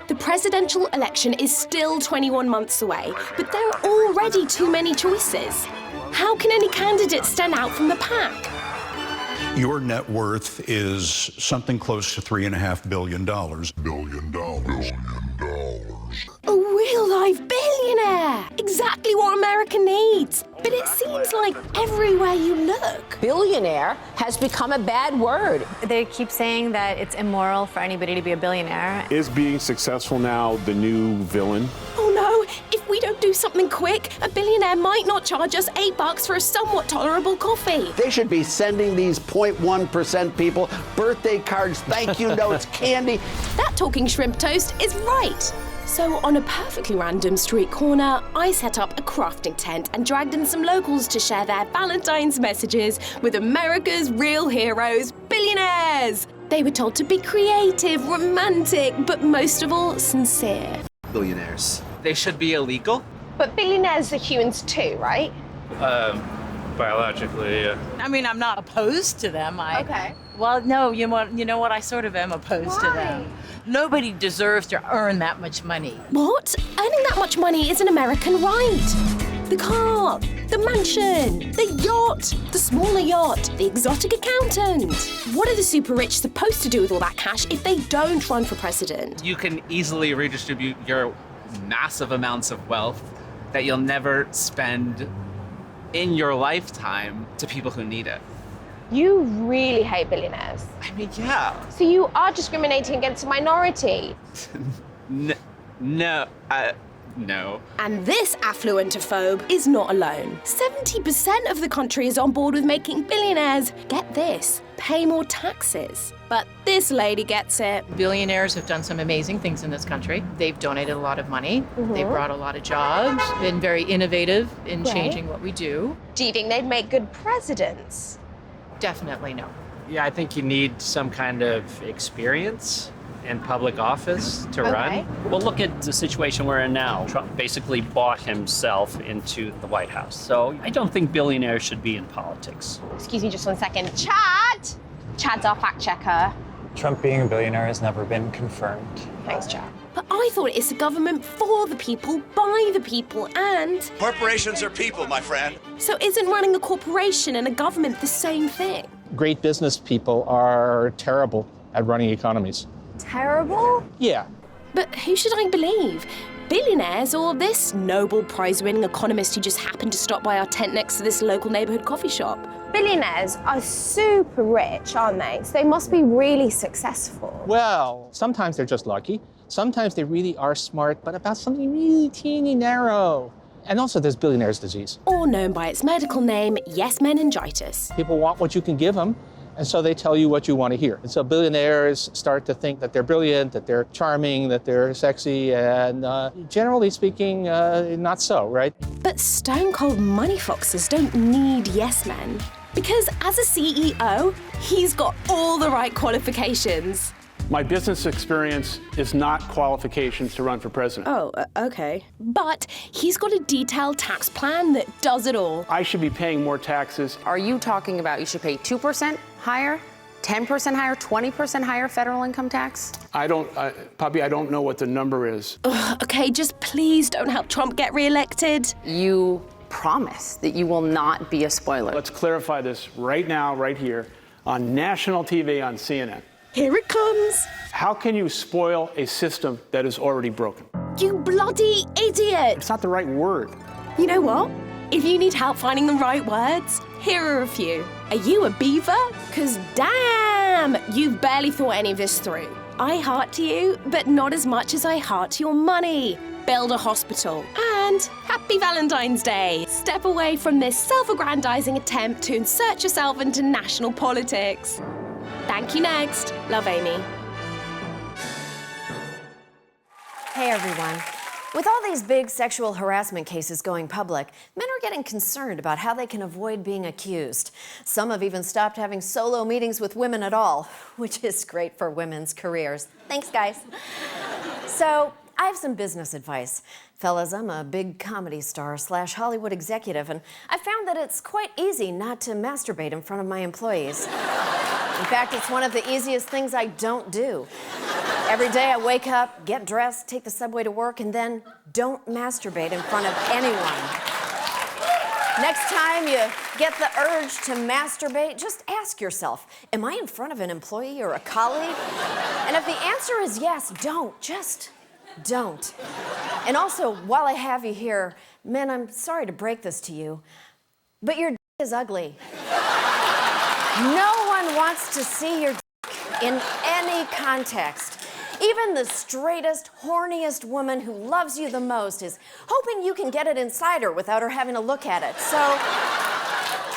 The presidential election is still 21 months away, but there are already too many choices. How can any candidate stand out from the pack? Your net worth is something close to $3.5 billion. A real-life billionaire! Exactly what America needs. But it seems like everywhere you look. Billionaire has become a bad word. They keep saying that it's immoral for anybody to be a billionaire. Is being successful now the new villain? Oh no, if we don't do something quick, a billionaire might not charge us $8 for a somewhat tolerable coffee. They should be sending these 0.1% people birthday cards, thank you notes, candy. That talking shrimp toast is right. So on a perfectly random street corner, I set up a crafting tent and dragged in some locals to share their Valentine's messages with America's real heroes, billionaires. They were told to be creative, romantic, but most of all, sincere. Billionaires. They should be illegal? But billionaires are humans too, right? Biologically, yeah. I mean, I'm not opposed to them. Okay. Well, no, you know what? I sort of am opposed to them. Nobody deserves to earn that much money. What? Earning that much money is an American right. The car, the mansion, the yacht, the smaller yacht, the exotic accountant. What are the super rich supposed to do with all that cash if they don't run for president? You can easily redistribute your massive amounts of wealth that you'll never spend in your lifetime to people who need it. You really hate billionaires. I mean, yeah. So you are discriminating against a minority. No. And this affluentophobe is not alone. 70% of the country is on board with making billionaires, get this, pay more taxes. But this lady gets it. Billionaires have done some amazing things in this country. They've donated a lot of money. They've brought a lot of jobs, been very innovative in changing what we do. Do you think they'd make good presidents? Definitely no. Yeah, I think you need some kind of experience in public office to run. Well, look at the situation we're in now. Trump basically bought himself into the White House. So I don't think billionaires should be in politics. Excuse me just 1 second. Chad! Chad's our fact checker. Trump being a billionaire has never been confirmed. Thanks, Chad. But I thought it's a government for the people, by the people, and... Corporations are people, my friend. So isn't running a corporation and a government the same thing? Great business people are terrible at running economies. Terrible? Yeah. But who should I believe? Billionaires or this Nobel Prize-winning economist who just happened to stop by our tent next to this local neighborhood coffee shop? Billionaires are super rich, aren't they? So they must be really successful. Well, sometimes they're just lucky. Sometimes they really are smart, but about something really teeny narrow. And also there's billionaire's disease. Or known by its medical name, yes meningitis. People want what you can give them, and so they tell you what you want to hear. And so billionaires start to think that they're brilliant, that they're charming, that they're sexy, and generally speaking, not so, right? But stone-cold money foxes don't need yes men. Because as a CEO, he's got all the right qualifications. My business experience is not qualifications to run for president. Oh, okay. But he's got a detailed tax plan that does it all. I should be paying more taxes. Are you talking about you should pay 2% higher, 10% higher, 20% higher federal income tax? Poppy, I don't know what the number is. Ugh, okay, just please don't help Trump get reelected. You promise that you will not be a spoiler. Let's clarify this right now, right here, on national TV on CNN. Here it comes. How can you spoil a system that is already broken? You bloody idiot! It's not the right word. You know what? If you need help finding the right words, here are a few. Are you a beaver? 'Cause damn, you've barely thought any of this through. I heart you, but not as much as I heart your money. Build a hospital. And happy Valentine's Day. Step away from this self-aggrandizing attempt to insert yourself into national politics. Thank you next. Love, Amy. Hey, everyone. With all these big sexual harassment cases going public, men are getting concerned about how they can avoid being accused. Some have even stopped having solo meetings with women at all, which is great for women's careers. Thanks, guys. So, I have some business advice. Fellas, I'm a big comedy star / Hollywood executive, and I found that it's quite easy not to masturbate in front of my employees. In fact, it's one of the easiest things I don't do. Every day I wake up, get dressed, take the subway to work, and then don't masturbate in front of anyone. Next time you get the urge to masturbate, just ask yourself, am I in front of an employee or a colleague? And if the answer is yes, don't. Just don't. And also, while I have you here, men, I'm sorry to break this to you, but your dick is ugly. No one wants to see your dick in any context. Even the straightest, horniest woman who loves you the most is hoping you can get it inside her without her having to look at it. So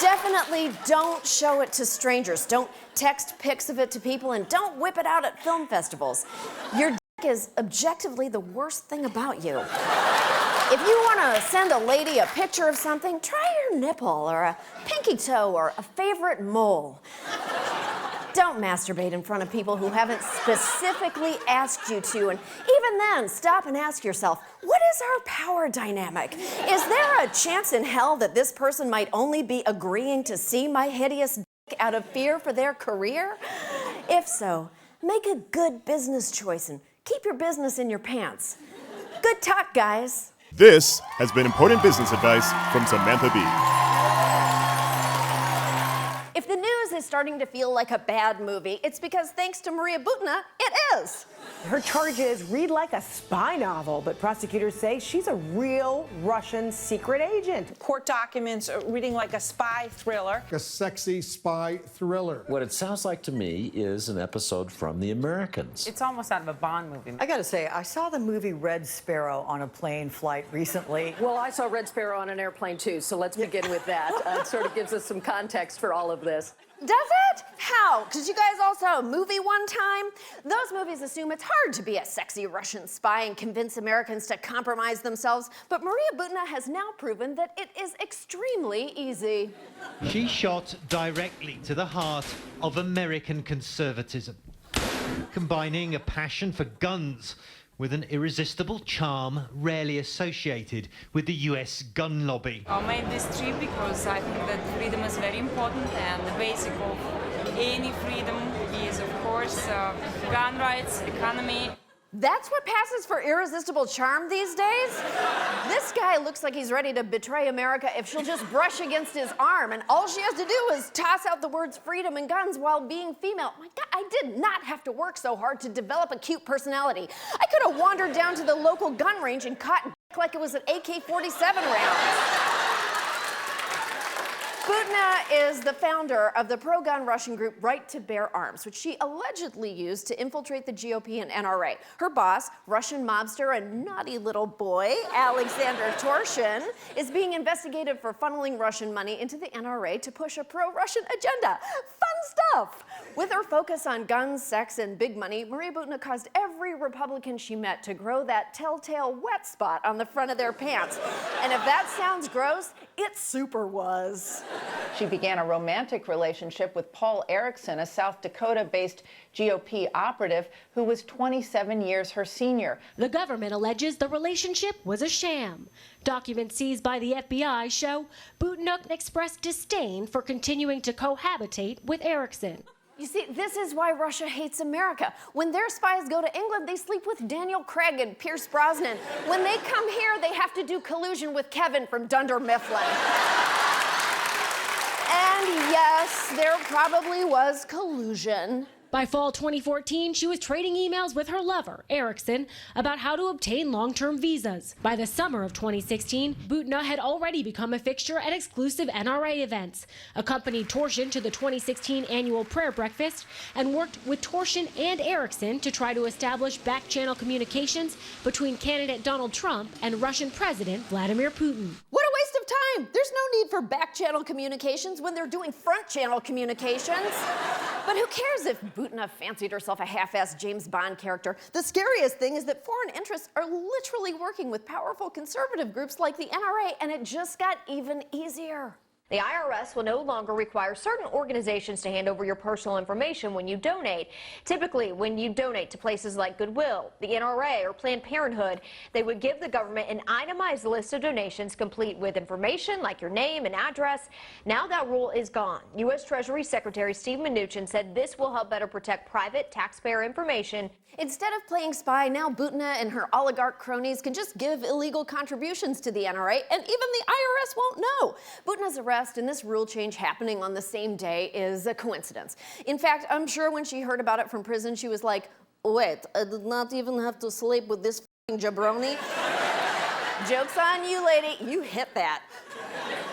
definitely don't show it to strangers. Don't text pics of it to people, and don't whip it out at film festivals. Your dick is objectively the worst thing about you. If you want to send a lady a picture of something, try your nipple or a pinky toe or a favorite mole. Don't masturbate in front of people who haven't specifically asked you to. And even then, stop and ask yourself, what is our power dynamic? Is there a chance in hell that this person might only be agreeing to see my hideous dick out of fear for their career? If so, make a good business choice and keep your business in your pants. Good talk, guys. This has been important business advice from Samantha Bee. If the news is starting to feel like a bad movie, it's because thanks to Maria Butina, it is. Her charges read like a spy novel, but prosecutors say she's a real Russian secret agent. Court documents reading like a spy thriller. A sexy spy thriller. What it sounds like to me is an episode from The Americans. It's almost out of a Bond movie. I gotta say, I saw the movie Red Sparrow on a plane flight recently. Well, I saw Red Sparrow on an airplane too, so let's begin with that. It sort of gives us some context for all of this. Does it? How? Because you guys all saw a movie one time? Those movies assume it's hard to be a sexy Russian spy and convince Americans to compromise themselves, but Maria Butina has now proven that it is extremely easy. She shot directly to the heart of American conservatism, combining a passion for guns with an irresistible charm rarely associated with the US gun lobby. I made this trip because I think that freedom is very important, and the basic of any freedom is, of course, gun rights, economy. That's what passes for irresistible charm these days? This guy looks like he's ready to betray America if she'll just brush against his arm, and all she has to do is toss out the words freedom and guns while being female. My God, I did not have to work so hard to develop a cute personality. I could have wandered down to the local gun range and caught like it was an AK-47 round. Butina is the founder of the pro-gun Russian group Right to Bear Arms, which she allegedly used to infiltrate the GOP and NRA. Her boss, Russian mobster and naughty little boy, Alexander Torshin, is being investigated for funneling Russian money into the NRA to push a pro-Russian agenda. Fun stuff! With her focus on guns, sex, and big money, Maria Butina caused every Republican she met to grow that telltale wet spot on the front of their pants. And if that sounds gross, it super was. She began a romantic relationship with Paul Erickson, a South Dakota-based GOP operative who was 27 years her senior. The government alleges the relationship was a sham. Documents seized by the FBI show Butina expressed disdain for continuing to cohabitate with Erickson. You see, this is why Russia hates America. When their spies go to England, they sleep with Daniel Craig and Pierce Brosnan. When they come here, they have to do collusion with Kevin from Dunder Mifflin. And yes, there probably was collusion. By fall 2014, she was trading emails with her lover, Erickson, about how to obtain long-term visas. By the summer of 2016, Butina had already become a fixture at exclusive NRA events, accompanied Torshin to the 2016 annual prayer breakfast, and worked with Torshin and Erickson to try to establish back-channel communications between candidate Donald Trump and Russian President Vladimir Putin. What a waste of time! There's no need for back-channel communications when they're doing front-channel communications. But who cares if Butina fancied herself a half-assed James Bond character? The scariest thing is that foreign interests are literally working with powerful conservative groups like the NRA, and it just got even easier. The IRS will no longer require certain organizations to hand over your personal information when you donate. Typically, when you donate to places like Goodwill, the NRA, or Planned Parenthood, they would give the government an itemized list of donations complete with information like your name and address. Now that rule is gone. U.S. Treasury Secretary Steve Mnuchin said this will help better protect private taxpayer information. Instead of playing spy, now Butina and her oligarch cronies can just give illegal contributions to the NRA, and even the IRS won't know. Butina's arrest and this rule change happening on the same day is a coincidence. In fact, I'm sure when she heard about it from prison, she was like, wait, I did not even have to sleep with this f***ing jabroni? Joke's on you, lady. You hit that.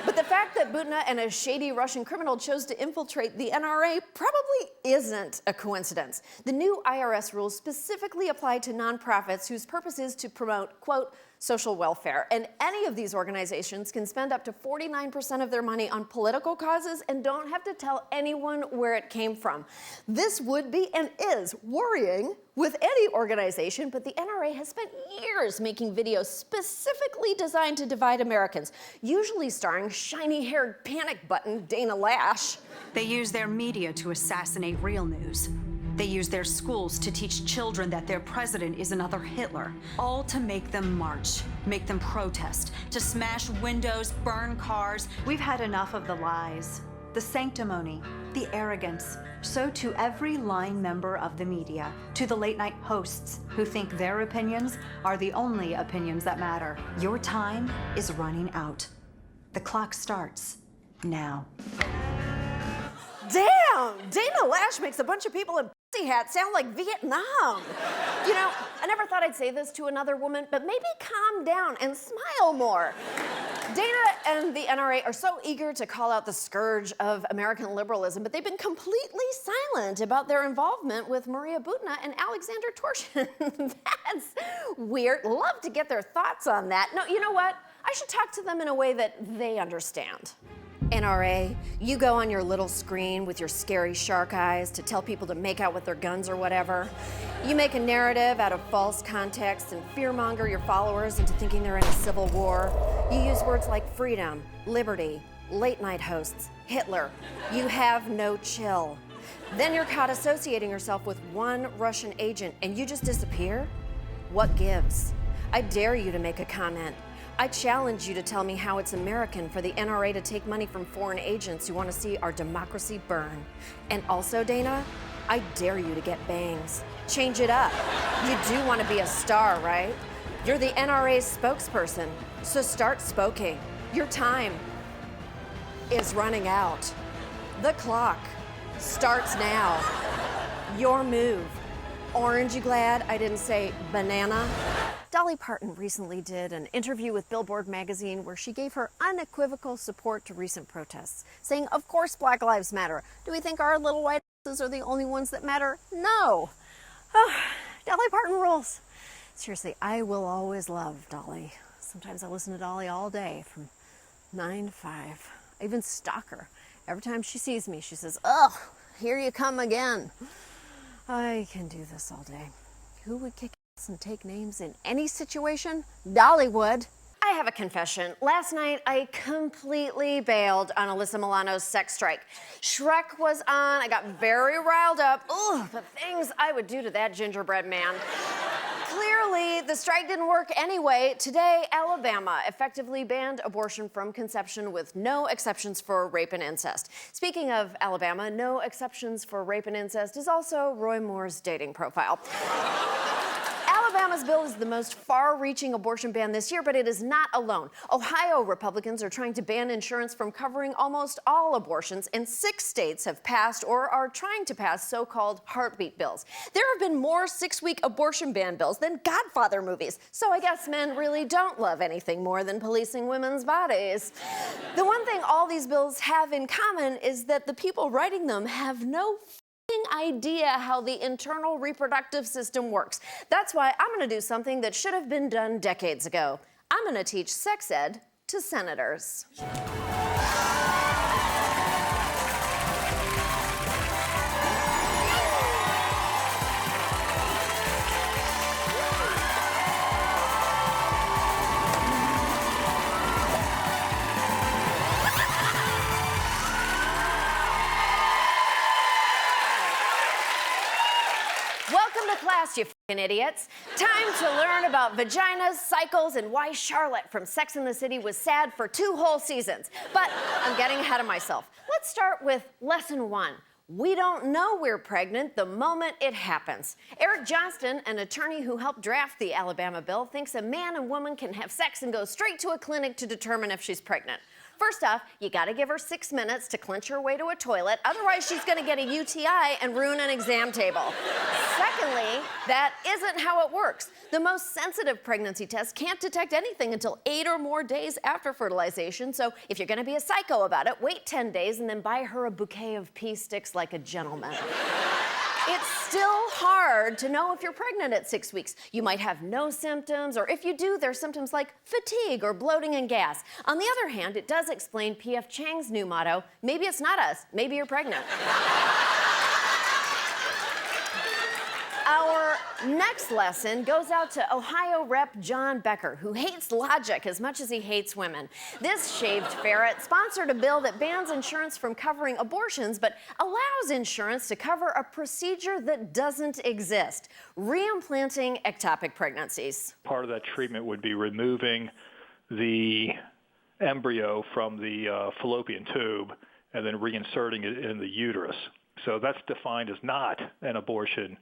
But the fact that Butina and a shady Russian criminal chose to infiltrate the NRA probably isn't a coincidence. The new IRS rules specifically apply to nonprofits whose purpose is to promote, quote, social welfare. And any of these organizations can spend up to 49% of their money on political causes and don't have to tell anyone where it came from. This would be and is worrying with any organization, but the NRA has spent years making videos specifically designed to divide Americans, usually starring shiny-haired panic button Dana Lash. They use their media to assassinate real news. They use their schools to teach children that their president is another Hitler, all to make them march, make them protest, to smash windows, burn cars. We've had enough of the lies, the sanctimony, the arrogance. So to every line member of the media, to the late-night hosts who think their opinions are the only opinions that matter, your time is running out. The clock starts now. Damn! Dana Lash makes a bunch of people in pussy hats sound like Vietnam. You know, I never thought I'd say this to another woman, but maybe calm down and smile more. Dana and the NRA are so eager to call out the scourge of American liberalism, but they've been completely silent about their involvement with Maria Butina and Alexander Torshin. That's weird. Love to get their thoughts on that. No, you know what? I should talk to them in a way that they understand. NRA, you go on your little screen with your scary shark eyes to tell people to make out with their guns or whatever. You make a narrative out of false context and fearmonger your followers into thinking they're in a civil war. You use words like freedom, liberty, late night hosts, Hitler. You have no chill. Then you're caught associating yourself with one Russian agent and you just disappear? What gives? I dare you to make a comment. I challenge you to tell me how it's American for the NRA to take money from foreign agents who want to see our democracy burn. And also, Dana, I dare you to get bangs. Change it up. You do want to be a star, right? You're the NRA's spokesperson, so start spoking. Your time is running out. The clock starts now. Your move. Orange, you glad I didn't say banana? Dolly Parton recently did an interview with Billboard magazine where she gave her unequivocal support to recent protests, saying, of course Black Lives Matter. Do we think our little white asses are the only ones that matter? No. Oh, Dolly Parton rules. Seriously, I will always love Dolly. Sometimes I listen to Dolly all day from 9 to 5. I even stalk her. Every time she sees me, she says, oh, here you come again. I can do this all day. Who would kick ass and take names in any situation? Dolly would. I have a confession. Last night, I completely bailed on Alyssa Milano's sex strike. Shrek was on. I got very riled up. Ugh, the things I would do to that gingerbread man. Clearly, the strike didn't work anyway. Today, Alabama effectively banned abortion from conception with no exceptions for rape and incest. Speaking of Alabama, no exceptions for rape and incest is also Roy Moore's dating profile. Alabama's bill is the most far-reaching abortion ban this year, but it is not alone. Ohio Republicans are trying to ban insurance from covering almost all abortions, and 6 states have passed or are trying to pass so-called heartbeat bills. There have been more 6-week abortion ban bills than Godfather movies, so I guess men really don't love anything more than policing women's bodies. The one thing all these bills have in common is that the people writing them have no idea how the internal reproductive system works. That's why I'm going to do something that should have been done decades ago. I'm going to teach sex ed to senators. idiots. Time to learn about vaginas, cycles, and why Charlotte from Sex and the City was sad for 2 whole seasons. But I'm getting ahead of myself. Let's start with lesson 1. We don't know we're pregnant the moment it happens. Eric Johnston, an attorney who helped draft the Alabama bill, thinks a man and woman can have sex and go straight to a clinic to determine if she's pregnant. First off, you gotta give her 6 minutes to clinch her way to a toilet, otherwise she's gonna get a UTI and ruin an exam table. Secondly, that isn't how it works. The most sensitive pregnancy test can't detect anything until 8 or more days after fertilization, so if you're gonna be a psycho about it, wait 10 days and then buy her a bouquet of pea sticks like a gentleman. It's still hard to know if you're pregnant at 6 weeks. You might have no symptoms, or if you do, there's symptoms like fatigue or bloating and gas. On the other hand, it does explain P.F. Chang's new motto, maybe it's not us, maybe you're pregnant. Our next lesson goes out to Ohio Rep. John Becker, who hates logic as much as he hates women. This shaved ferret sponsored a bill that bans insurance from covering abortions, but allows insurance to cover a procedure that doesn't exist, reimplanting ectopic pregnancies. Part of that treatment would be removing the embryo from the fallopian tube and then reinserting it in the uterus. So that's defined as not an abortion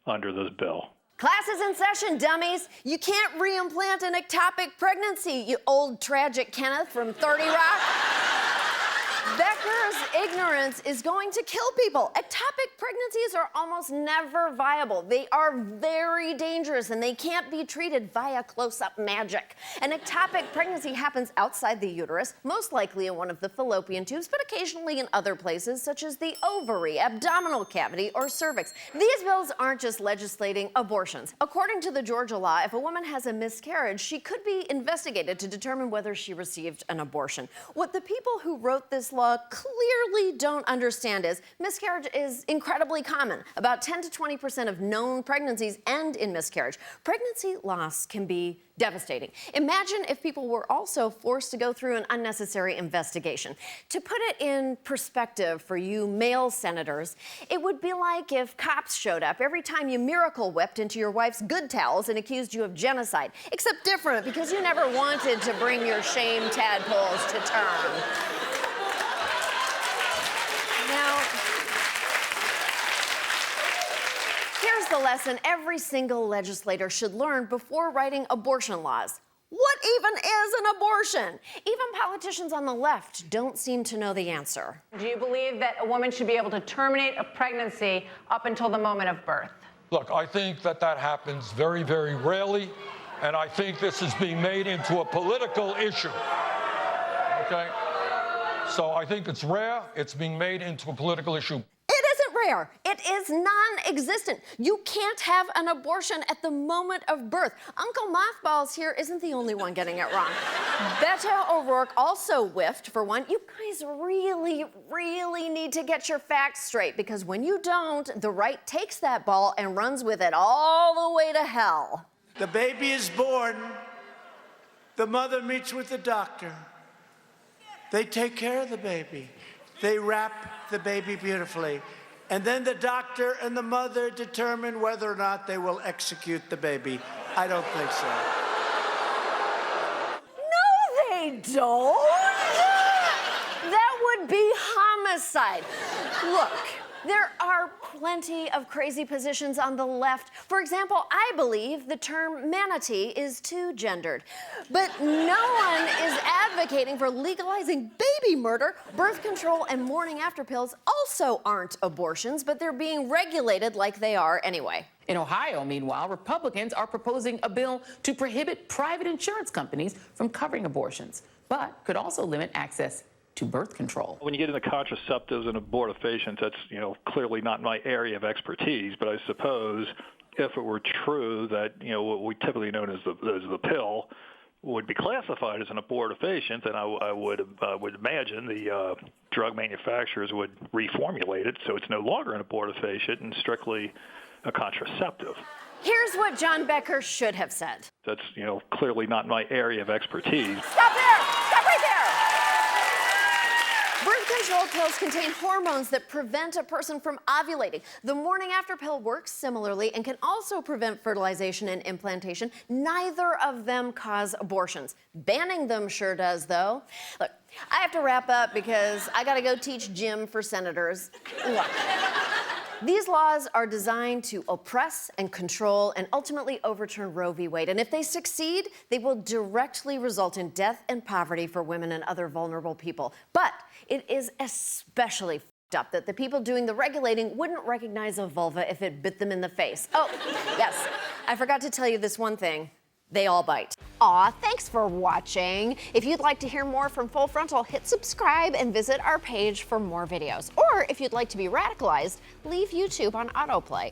under this bill. Class is in session, dummies. You can't reimplant an ectopic pregnancy, you old tragic Kenneth from 30 Rock. Becker's ignorance is going to kill people. Ectopic pregnancies are almost never viable. They are very dangerous and they can't be treated via close-up magic. An ectopic pregnancy happens outside the uterus, most likely in one of the fallopian tubes, but occasionally in other places such as the ovary, abdominal cavity, or cervix. These bills aren't just legislating abortions. According to the Georgia law, if a woman has a miscarriage, she could be investigated to determine whether she received an abortion. What the people who wrote this law clearly don't understand is miscarriage is incredibly common. About 10 to 20% of known pregnancies end in miscarriage. Pregnancy loss can be devastating. Imagine if people were also forced to go through an unnecessary investigation. To put it in perspective for you male senators, it would be like if cops showed up every time you miracle whipped into your wife's good towels and accused you of genocide, except different because you never wanted to bring your shame tadpoles to term. Now, here's the lesson every single legislator should learn before writing abortion laws. What even is an abortion? Even politicians on the left don't seem to know the answer. Do you believe that a woman should be able to terminate a pregnancy up until the moment of birth? Look, I think that happens very, very rarely, and I think this is being made into a political issue. Okay? So I think it's rare. It's being made into a political issue. It isn't rare. It is non-existent. You can't have an abortion at the moment of birth. Uncle Mothballs here isn't the only one getting it wrong. Beto O'Rourke also whiffed for one. You guys really, really need to get your facts straight, because when you don't, the right takes that ball and runs with it all the way to hell. The baby is born. The mother meets with the doctor. They take care of the baby. They wrap the baby beautifully. And then the doctor and the mother determine whether or not they will execute the baby. I don't think so. No, they don't. That would be homicide. Look, there are plenty of crazy positions on the left. For example, I believe the term manatee is too gendered. But no one is advocating for legalizing baby murder. Birth control and morning after pills also aren't abortions, but they're being regulated like they are anyway. In Ohio, meanwhile, Republicans are proposing a bill to prohibit private insurance companies from covering abortions, but could also limit access to birth control. When you get into contraceptives and abortifacients, that's clearly not my area of expertise. But I suppose if it were true that what we typically know as the pill would be classified as an abortifacient, then I would imagine the drug manufacturers would reformulate it so it's no longer an abortifacient and strictly a contraceptive. Here's what John Becker should have said. That's clearly not my area of expertise. Stop there! Stop right there! Birth Menstrual pills contain hormones that prevent a person from ovulating. The morning after pill works similarly and can also prevent fertilization and implantation. Neither of them cause abortions. Banning them sure does, though. Look, I have to wrap up because I gotta go teach gym for senators. Look. These laws are designed to oppress and control and ultimately overturn Roe v. Wade. And if they succeed, they will directly result in death and poverty for women and other vulnerable people. But it is especially f***ed up that the people doing the regulating wouldn't recognize a vulva if it bit them in the face. Oh, yes, I forgot to tell you this one thing. They all bite. Aw, thanks for watching. If you'd like to hear more from Full Frontal, hit subscribe and visit our page for more videos. Or if you'd like to be radicalized, leave YouTube on autoplay.